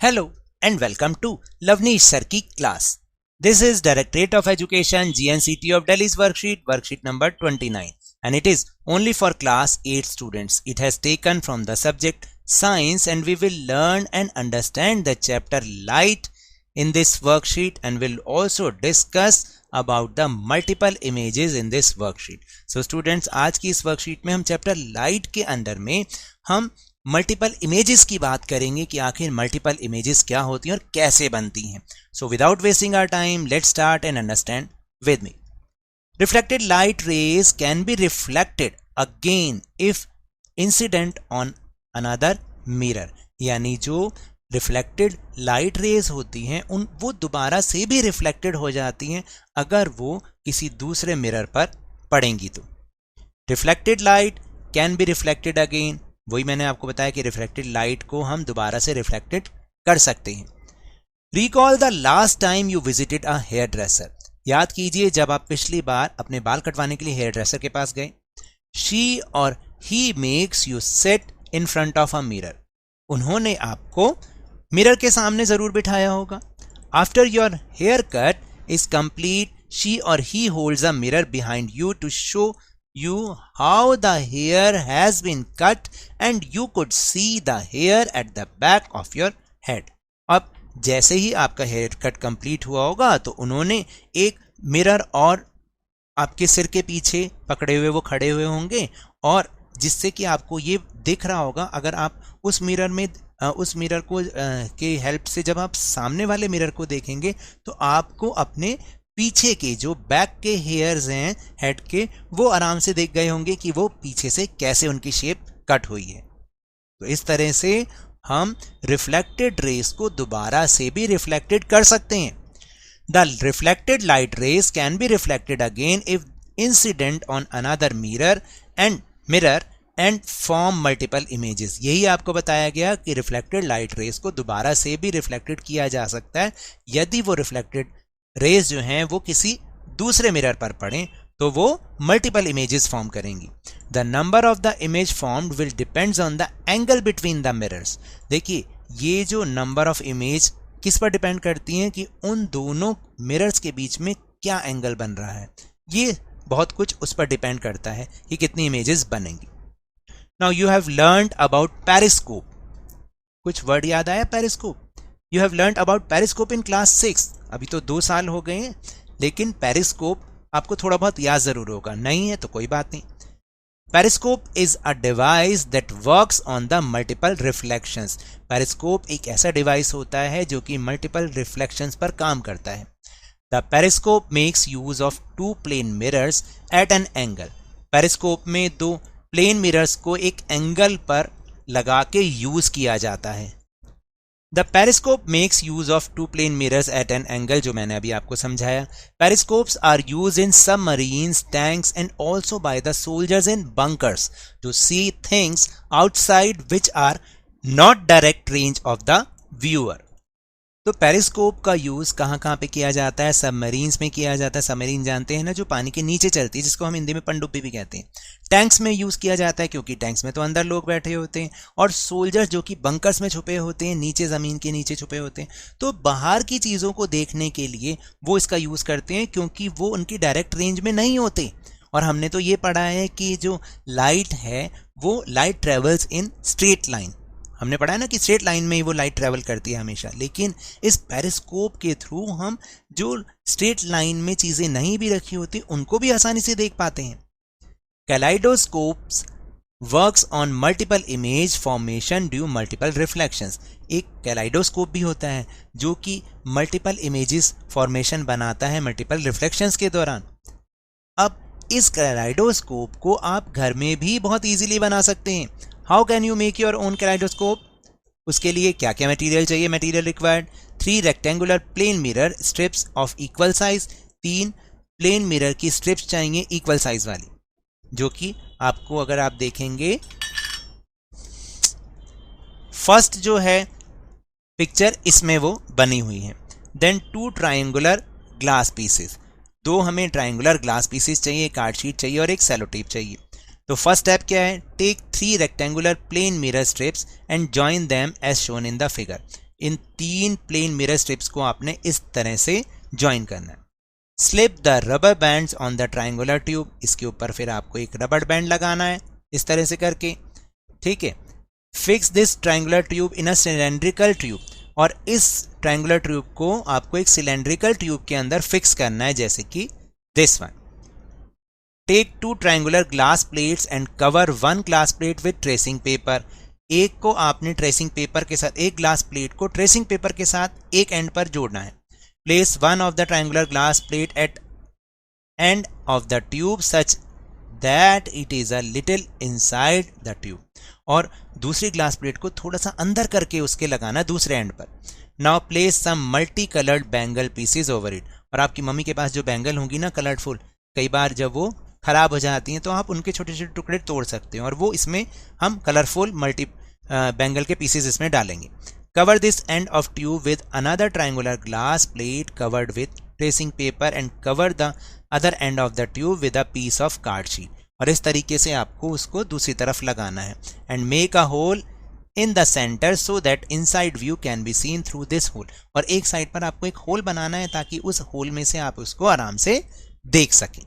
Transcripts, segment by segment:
Hello and welcome to Lavneesh Sir की class. This is Directorate of Education GNCT of Delhi's worksheet number 29, and it is only for class 8 students. It has taken from the subject science, and we will learn and understand the chapter light in this worksheet, and will also discuss about the multiple images in this worksheet. So students, आज की इस worksheet में हम chapter light के अंदर में हम multiple images की बात करेंगे कि आखिर मल्टीपल इमेजेस क्या होती हैं और कैसे बनती हैं. So without wasting our time, let's start and understand with me. Reflected light rays can be reflected again if incident on another mirror. यानी जो रिफ्लेक्टेड लाइट रेज होती हैं वो दोबारा से भी रिफ्लेक्टेड हो जाती हैं अगर वो किसी दूसरे मिरर पर पड़ेंगी. तो reflected light can be reflected again, वही मैंने आपको बताया कि रिफ्लेक्टेड लाइट को हम दोबारा से रिफ्लेक्टेड कर सकते हैं. Recall the last time you visited a hair dresser. याद कीजिए जब आप पिछली बार अपने बाल कटवाने के लिए हेयर ड्रेसर के पास गए. She or he makes you sit in front of a mirror. उन्होंने आपको मिरर के सामने जरूर बिठाया होगा. After your hair cut is complete, she or he holds a mirror behind you to show you how the hair has been cut and you could see the hair at the back of your head. अब जैसे ही आपका hair cut complete हुआ होगा तो उन्होंने एक mirror और आपके सिर के पीछे पकड़े हुए वो खड़े हुए होंगे, और जिससे कि आपको ये दिख रहा होगा. अगर आप उस मिरर को के हेल्प से जब आप सामने वाले मिरर को देखेंगे तो आपको अपने पीछे के जो बैक के हेयर्स हैं हेड के, वो आराम से देख गए होंगे कि वो पीछे से कैसे उनकी शेप कट हुई है. तो इस तरह से हम रिफ्लेक्टेड रेस को दोबारा से भी रिफ्लेक्टेड कर सकते हैं. The reflected light rays can be reflected again if incident on another mirror and form multiple images. यही आपको बताया गया कि रिफ्लेक्टेड लाइट रेस को दोबारा से भी रिफ्लेक्टेड किया जा सकता है यदि वो रिफ्लेक्टेड रेज जो हैं वो किसी दूसरे मिरर पर पड़ें तो वो मल्टीपल इमेजेस फॉर्म करेंगी. The number of the image formed will depends on the angle between the mirrors. देखिए ये जो नंबर ऑफ इमेज किस पर डिपेंड करती हैं कि उन दोनों मिरर्स के बीच में क्या एंगल बन रहा है. ये बहुत कुछ उस पर डिपेंड करता है कि कितनी इमेजेस बनेंगी. Now you have learned about periscope. कुछ वर्ड याद आया? Periscope. You have learned about periscope in class 6. अभी तो 2 साल हो गए हैं, लेकिन पेरिस्कोप आपको थोड़ा बहुत याद जरूर होगा. नहीं है तो कोई बात नहीं. Periscope is a device that works on the multiple reflections. Periscope एक ऐसा डिवाइस होता है जो कि मल्टीपल रिफ्लेक्शंस पर काम करता है. The periscope makes use of 2 plane mirrors at an angle. Periscope में 2 प्लेन मिरर्स को एक एंगल पर लगा के यूज किया जाता है. The periscope makes use of 2 plane mirrors at an angle, जो मैंने अभी आपको समझाया. Periscopes are used in submarines, tanks and also by the soldiers in bunkers to see things outside which are not direct range of the viewer. तो periscope का use कहाँ पे किया जाता है? सबमरीन्स में किया जाता है. सबमरीन जानते हैं ना, जो पानी के नीचे चलती है, जिसको हम हिंदी में पनडुब्बी भी कहते हैं. टैंक्स में यूज किया जाता है क्योंकि टैंक्स में तो अंदर लोग बैठे होते हैं, और सोल्जर्स जो कि बंकर्स में छुपे होते हैं, नीचे जमीन के नीचे छुपे होते हैं, तो बाहर की चीजों को देखने के लिए वो इसका यूज करते हैं क्योंकि वो उनकी डायरेक्ट रेंज में नहीं होते. और हमने तो ये पढ़ा है कि जो लाइट है वो light travels in straight line. हमने पढ़ा है ना कि स्ट्रेट लाइन में ही वो लाइट ट्रेवल करती है हमेशा. लेकिन इस पेरिस्कोप के थ्रू हम जो स्ट्रेट लाइन में चीजें नहीं भी रखी होती उनको भी आसानी से देख पाते हैं. Kaleidoscopes works on multiple image formation due multiple reflections. एक कैलाइडोस्कोप भी होता है जो कि मल्टीपल इमेजेस फॉर्मेशन बनाता है मल्टीपल रिफ्लेक्शंस के दौरान. अब इस कैलाइडोस्कोप को आप घर में भी बहुत इजीली बना सकते हैं. How can you make your own kaleidoscope? उसके लिए क्या क्या मटेरियल चाहिए? Material required 3 rectangular plane mirror strips of equal size. 3 plane mirror की स्ट्रिप्स चाहिए इक्वल साइज वाली, जो कि आपको अगर आप देखेंगे फर्स्ट जो है पिक्चर इसमें वो बनी हुई है. Then 2 triangular glass pieces. 2 हमें ट्रायंगुलर ग्लास पीसेस चाहिए, कार्ड शीट चाहिए और एक सेलो टेप चाहिए. तो फर्स्ट स्टेप क्या है? Take 3 rectangular plane mirror strips and join them as shown in the figure. In 3 plane mirror strips को आपने इस तरह से ज्वाइन करना है। Slip the rubber bands on the triangular tube, इसके ऊपर फिर आपको एक रबर बैंड लगाना है इस तरह से करके, ठीक है। Fix this triangular tube in a cylindrical tube, और इस ट्रायंगुलर ट्यूब को आपको एक सिलेंड्रिकल ट्यूब के अंदर फिक्स करना है, जैसे कि this one. Take 2 triangular glass plates and cover 1 glass plate with tracing paper, एक को आपने ट्रेसिंग पेपर के साथ, एक ग्लास प्लेट को ट्रेसिंग पेपर के साथ एक एंड पर जोड़ना है। Place 1 of the triangular glass plate at end of the tube such that it is a little inside the tube, और दूसरी ग्लास प्लेट को थोड़ा सा अंदर करके उसके लगाना दूसरे एंड पर। Now place some multi coloured bangle pieces over it, और आपकी मम्मी के पास जो बैंगल होंगी ना कलरफुल, कई बार जब वो खराब हो जाती हैं तो आप उनके छोटे छोटे टुकड़े तोड़ सकते हैं, और वो इसमें हम कलरफुल मल्टी बैंगल के पीसेज इसमें डालेंगे। Cover this end of tube with another triangular glass plate covered with tracing paper and cover the other end of the tube with a piece of card sheet, और इस तरीके से आपको उसको दूसरी तरफ लगाना है। And make a hole in the centre so that inside view can be seen through this hole, और एक साइड पर आपको एक होल बनाना है ताकि उस होल में से आप उसको आराम से देख सकें,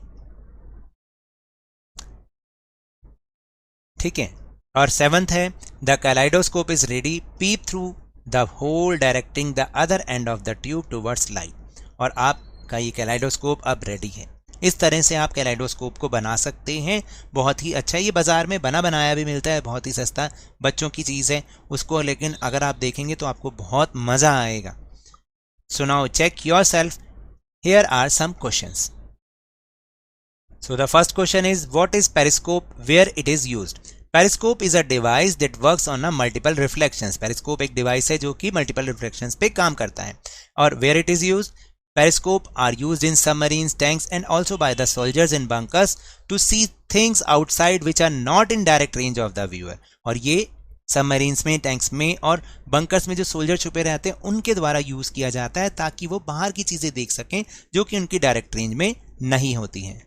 ठीक है। और 7th है the kaleidoscope is ready, peep through the hole directing the other end of the tube towards light, और आपका ये कैलाइडोस्कोप अब रेडी है। इस तरह से आप कैलाइडोस्कोप को बना सकते हैं, बहुत ही अच्छा। ये बाजार में बना बनाया भी मिलता है, बहुत ही सस्ता, बच्चों की चीज़ है उसको, लेकिन अगर आप देखेंगे तो आपको बहुत मज़ा आएगा। So now check yourself, here are some questions. So the first question is, what is periscope, where it is used? Periscope is a device that works on a multiple reflections. Periscope एक device है जो कि multiple reflections पे काम करता है। और where it is used? Periscope are used in submarines, tanks and also by the soldiers in bunkers to see things outside which are not in direct range of the viewer. और ये submarines में, tanks में और bunkers में जो soldier छुपे रहते हैं उनके द्वारा यूज किया जाता है ताकि वो बाहर की चीजें देख सकें जो कि उनकी डायरेक्ट रेंज में नहीं होती हैं।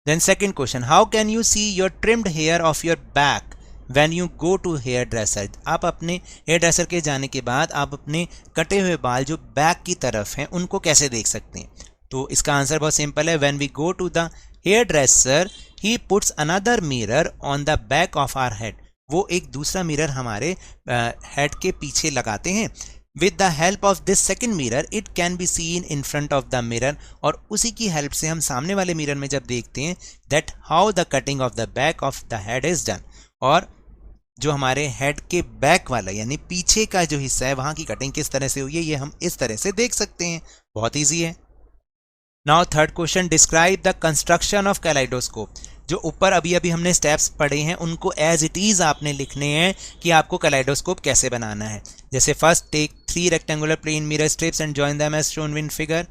Then second question, how can you see your trimmed hair of your back when you go to hairdresser? आप अपने हेयर ड्रेसर के जाने के बाद आप अपने कटे हुए बाल जो बैक की तरफ हैं उनको कैसे देख सकते हैं? तो इसका आंसर बहुत सिंपल है, when we go to the hairdresser he puts another mirror on the back of our head. वो एक दूसरा मिरर हमारे हेड के पीछे लगाते हैं। With the help of this second mirror, it can be seen in front of the mirror, और उसी की हेल्प से हम सामने वाले मिरर में जब देखते हैं that how the cutting of the back of the head is done, और जो हमारे हेड के बैक वाला यानी पीछे का जो हिस्सा है वहां की कटिंग किस तरह से हुई है ये हम इस तरह से देख सकते हैं। बहुत ईजी है। Now third question, describe the construction of kaleidoscope. जो ऊपर अभी अभी हमने स्टेप्स पढ़े हैं उनको एज इट इज आपने लिखने हैं कि आपको कैलाइडोस्कोप कैसे बनाना है। जैसे first, take 3 rectangular plane mirror strips and join them as shown in figure.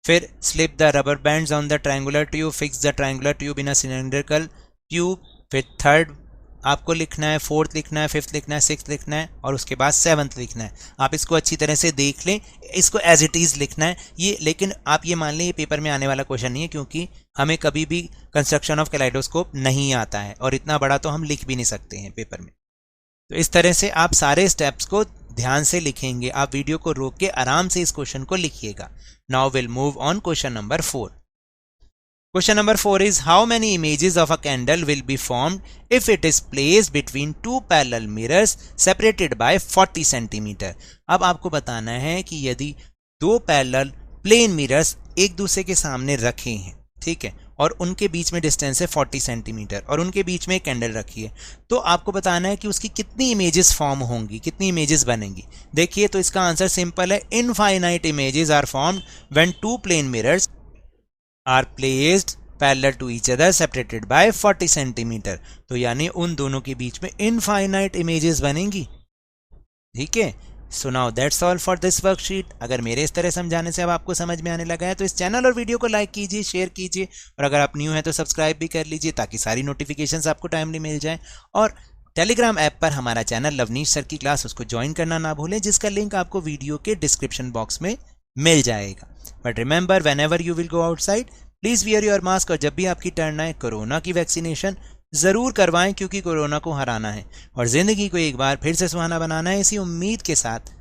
फिर slip the rubber bands on the triangular tube, fix the triangular tube in a cylindrical tube. फिर थर्ड आपको लिखना है, fourth लिखना है, fifth लिखना है, sixth लिखना है और उसके बाद 7th लिखना है। आप इसको अच्छी तरह से देख लें, इसको एज इट इज़ लिखना है ये, लेकिन आप ये मान लें ये पेपर में आने वाला क्वेश्चन नहीं है क्योंकि हमें कभी भी कंस्ट्रक्शन ऑफ कैलाइडोस्कोप नहीं आता है और इतना बड़ा तो हम लिख भी नहीं सकते हैं पेपर में। तो इस तरह से आप सारे स्टेप्स को ध्यान से लिखेंगे। आप वीडियो को रोक के आराम से इस क्वेश्चन को लिखिएगा। Now will move on question number 4। Question number 4 is, how many images of a candle will be formed if it is placed between 2 parallel mirrors separated by 40 cm? अब आपको बताना है कि यदि 2 पैरेलल प्लेन मिरर्स एक दूसरे के सामने रखे हैं, ठीक है, और उनके बीच में डिस्टेंस है 40 सेंटीमीटर और उनके बीच में एक कैंडल रखी है, तो आपको बताना है कि उसकी कितनी इमेजेस फॉर्म होंगी, कितनी इमेजेस बनेंगी। देखिए तो इसका आंसर सिंपल है, infinite images are formed when 2 plane mirrors are placed parallel to each other separated by 40 centimetre. तो यानी उन दोनों के बीच में इनफाइनाइट इमेजेस बनेंगी। ठीक है, so now that's all for this worksheet. अगर मेरे इस तरह समझाने से अब आपको समझ में आने लगा है तो इस चैनल और वीडियो को लाइक कीजिए, शेयर कीजिए और अगर आप न्यू हैं तो सब्सक्राइब भी कर लीजिए ताकि सारी नोटिफिकेशंस आपको टाइमली मिल जाए। और टेलीग्राम ऐप पर हमारा चैनल लवनीश सर की क्लास, उसको ज्वाइन करना ना भूलें, जिसका लिंक आपको वीडियो के डिस्क्रिप्शन बॉक्स में मिल जाएगा। But remember, when ever you will go outside please wear your mask, और जब भी आपकी टर्न आए कोरोना की वैक्सीनेशन जरूर करवाएं क्योंकि कोरोना को हराना है और जिंदगी को एक बार फिर से सुहाना बनाना है। इसी उम्मीद के साथ